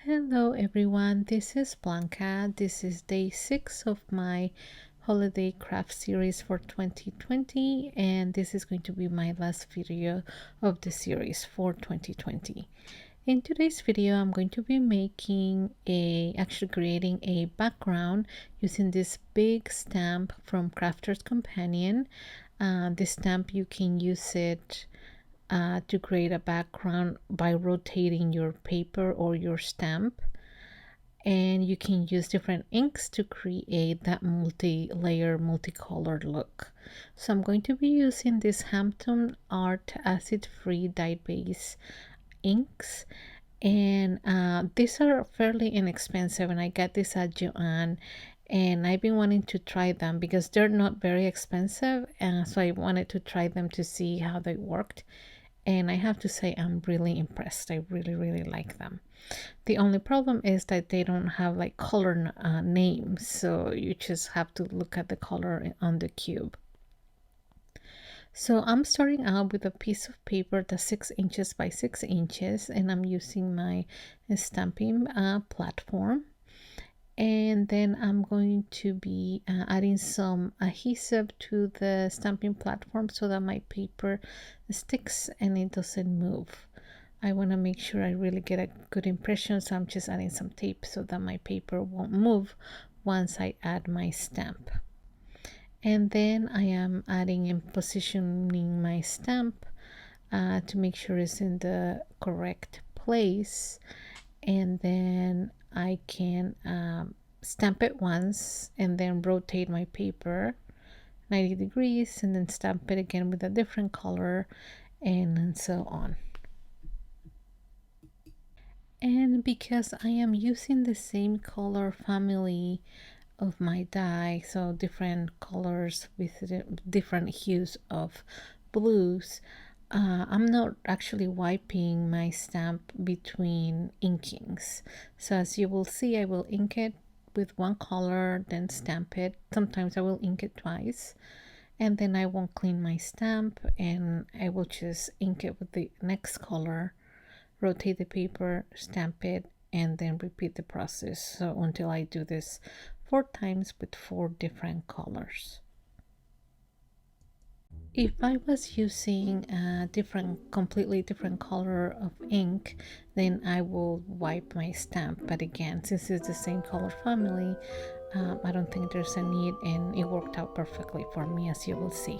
Hello everyone, this is Blanca. This is day 6 of my holiday craft series for 2020, and this is going to be my last video of the series for 2020. In today's video, I'm going to be creating a background using this big stamp from Crafter's Companion. This stamp, you can use it to create a background by rotating your paper or your stamp, and you can use different inks to create that multi-layer multicolored look. So I'm going to be using this Hampton Art acid-free dye-based inks, and these are fairly inexpensive, and I got this at Joann, and I've been wanting to try them because they're not very expensive, and so I wanted to try them to see how they worked. And I have to say I'm really impressed. I really like them. The only problem is that they don't have like color names, so you just have to look at the color on the cube. So I'm starting out with a piece of paper that's 6 inches by 6 inches, and I'm using my stamping platform. And then I'm going to be adding some adhesive to the stamping platform so that my paper sticks and it doesn't move. I want to make sure I really get a good impression, so I'm just adding some tape so that my paper won't move once I add my stamp. And then I am adding and positioning my stamp to make sure it's in the correct place, and then I can stamp it once and then rotate my paper 90 degrees and then stamp it again with a different color, and so on. And because I am using the same color family of my die, so different colors with different hues of blues, I'm not actually wiping my stamp between inkings. So as you will see, I will ink it with one color, then stamp it. Sometimes I will ink it twice, and then I won't clean my stamp, and I will just ink it with the next color, rotate the paper, stamp it, and then repeat the process. So until I do this 4 times with 4 different colors. If I was using a completely different color of ink, then I will wipe my stamp. But again, since it's the same color family, I don't think there's a need, and it worked out perfectly for me, as you will see.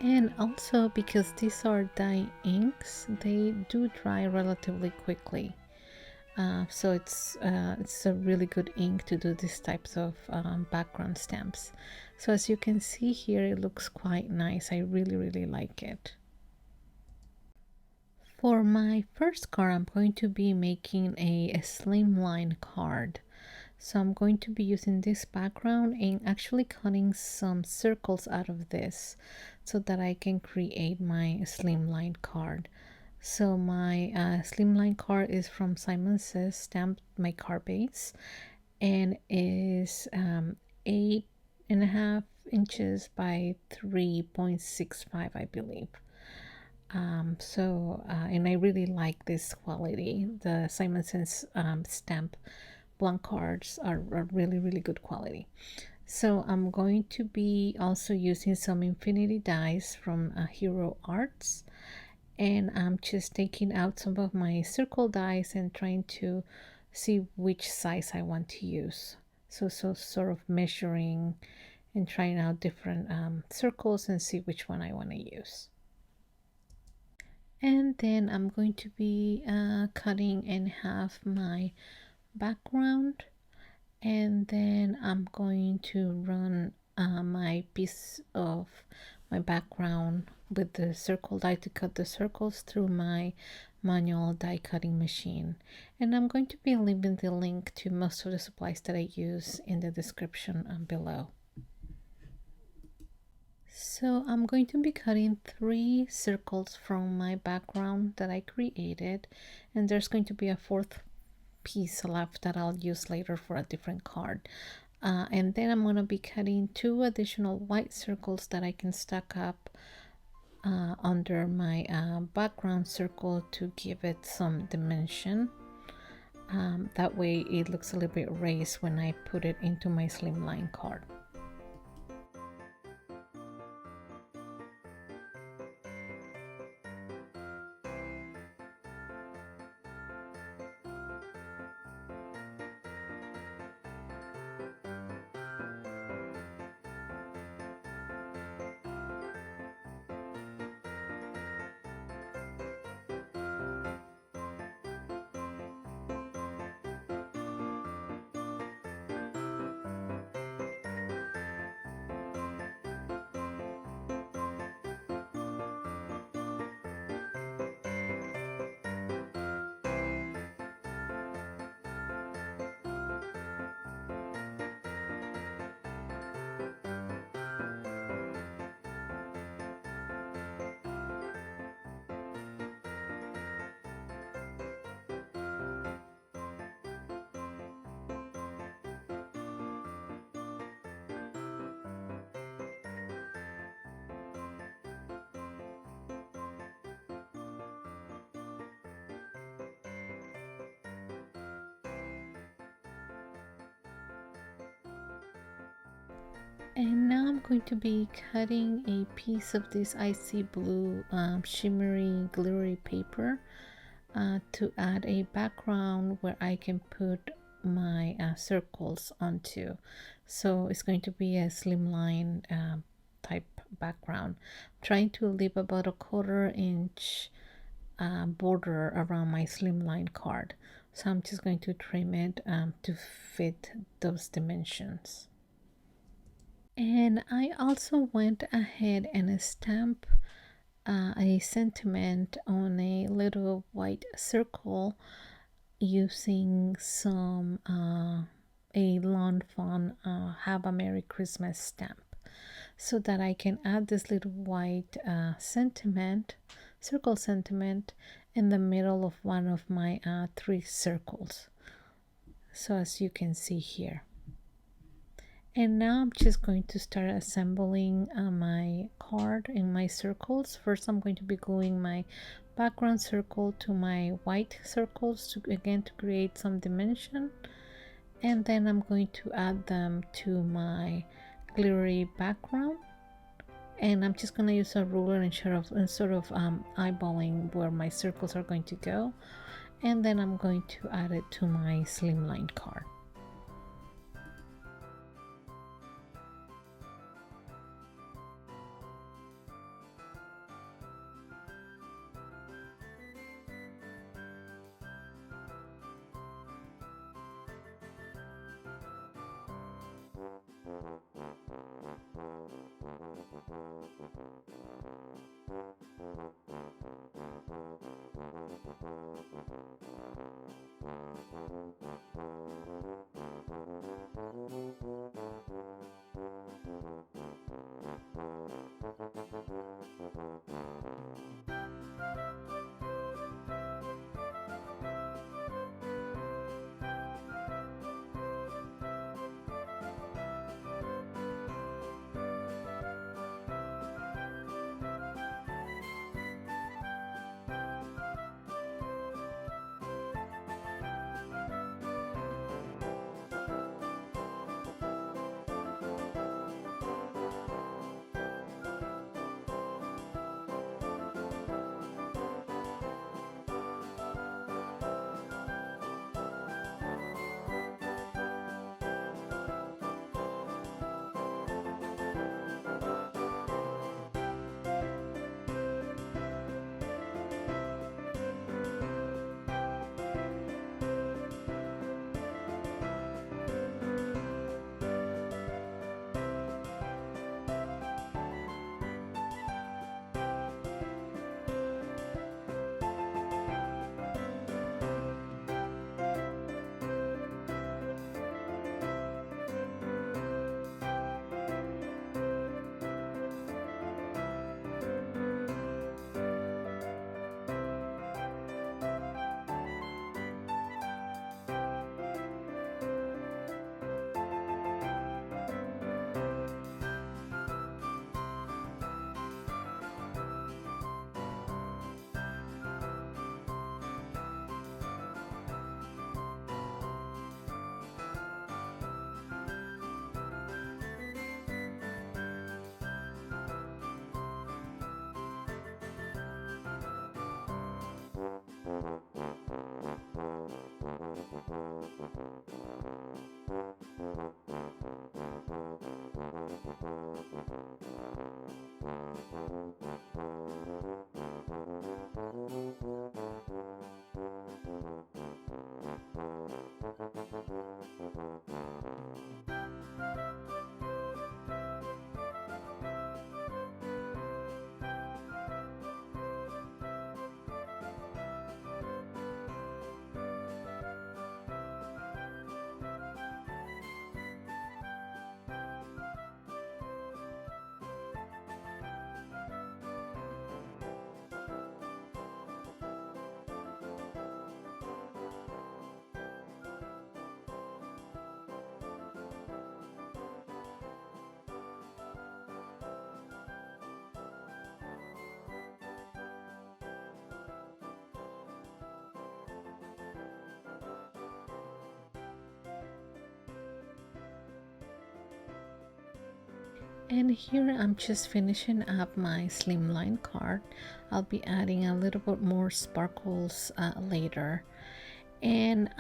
And also, because these are dye inks, they do dry relatively quickly. So it's a really good ink to do these types of background stamps. So as you can see here, it looks quite nice. I really like it. For my first card, I'm going to be making a slimline card. So I'm going to be using this background and actually cutting some circles out of this so that I can create my slimline card. So my slimline card is from Simon Says Stamped, my card base, and is 8.5 inches by 3.65, I believe. And I really like this quality. The Simon Says stamp blank cards are really, really good quality. So I'm going to be also using some infinity dies from Hero Arts, and I'm just taking out some of my circle dies and trying to see which size I want to use. So sort of measuring and trying out different circles and see which one I want to use. And then I'm going to be cutting in half my background, and then I'm going to run my piece of my background with the circle die to cut the circles through my manual die cutting machine. And I'm going to be leaving the link to most of the supplies that I use in the description below. So I'm going to be cutting 3 circles from my background that I created, and there's going to be a 4th piece left that I'll use later for a different card. And then I'm going to be cutting 2 additional white circles that I can stack up under my background circle to give it some dimension. That way it looks a little bit raised when I put it into my Slimline card. And now I'm going to be cutting a piece of this icy blue shimmery glittery paper to add a background where I can put my circles onto. So it's going to be a slimline type background. I'm trying to leave about a 1/4 inch border around my slimline card. So I'm just going to trim it to fit those dimensions. And I also went ahead and stamped a sentiment on a little white circle using some a lawn fawn have a Merry Christmas stamp, so that I can add this little white circle sentiment in the middle of one of my 3 circles, so as you can see here. And now I'm just going to start assembling my card in my circles. First, I'm going to be gluing my background circle to my white circles to create some dimension. And then I'm going to add them to my glittery background. And I'm just going to use a ruler and sort of eyeballing where my circles are going to go. And then I'm going to add it to my Slimline card. And here I'm just finishing up my slimline card. I'll be adding a little bit more sparkles later. And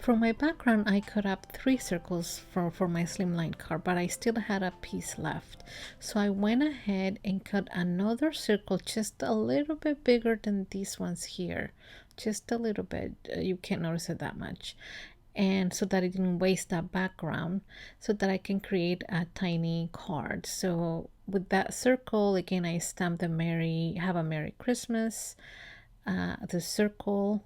for my background, I cut up 3 circles for my slimline card, but I still had a piece left. So I went ahead and cut another circle just a little bit bigger than these ones here. Just a little bit. You can't notice it that much. And so that I didn't waste that background, so that I can create a tiny card. So with that circle, again, I stamped the have a Merry Christmas, the circle,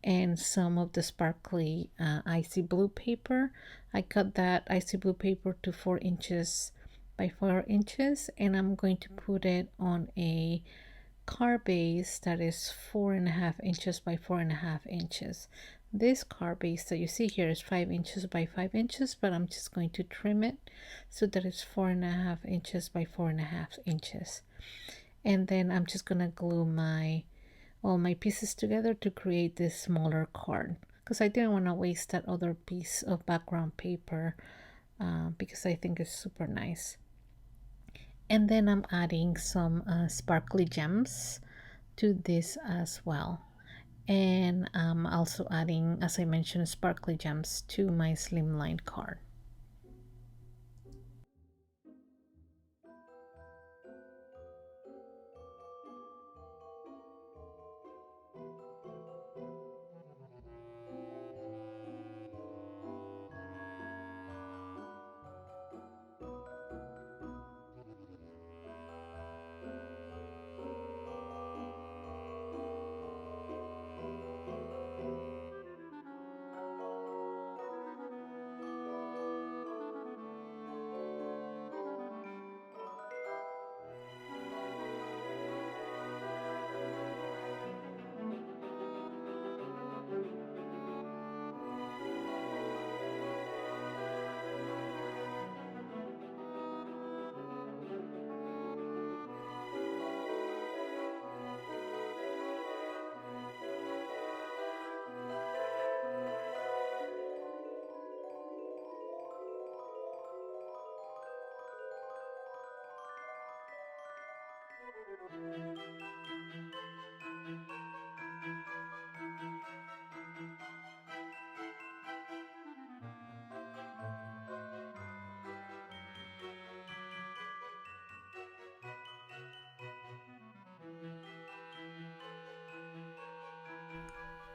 and some of the sparkly icy blue paper. I cut that icy blue paper to 4 inches by 4 inches, and I'm going to put it on a card base that is 4.5 inches by 4.5 inches. This card base that you see here is 5 inches by 5 inches, but I'm just going to trim it so that it's 4.5 inches by 4.5 inches. And then I'm just gonna glue all my pieces together to create this smaller card, because I didn't want to waste that other piece of background paper because I think it's super nice. And then I'm adding some sparkly gems to this as well. And I'm also adding, as I mentioned, sparkly gems to my slimline card.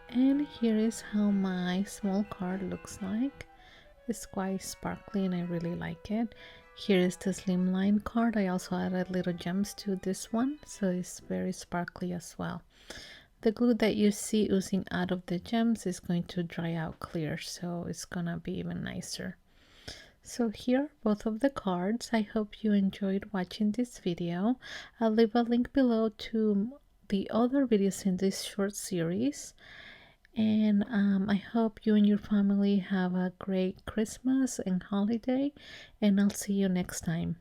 And here is how my small card looks like. It's quite sparkly and I really like it. Here is the slimline card. I also added little gems to this one, so it's very sparkly as well. The glue that you see oozing out of the gems is going to dry out clear, so it's gonna be even nicer. So here are both of the cards. I hope you enjoyed watching this video. I'll leave a link below to the other videos in this short series. And I hope you and your family have a great Christmas and holiday, and I'll see you next time.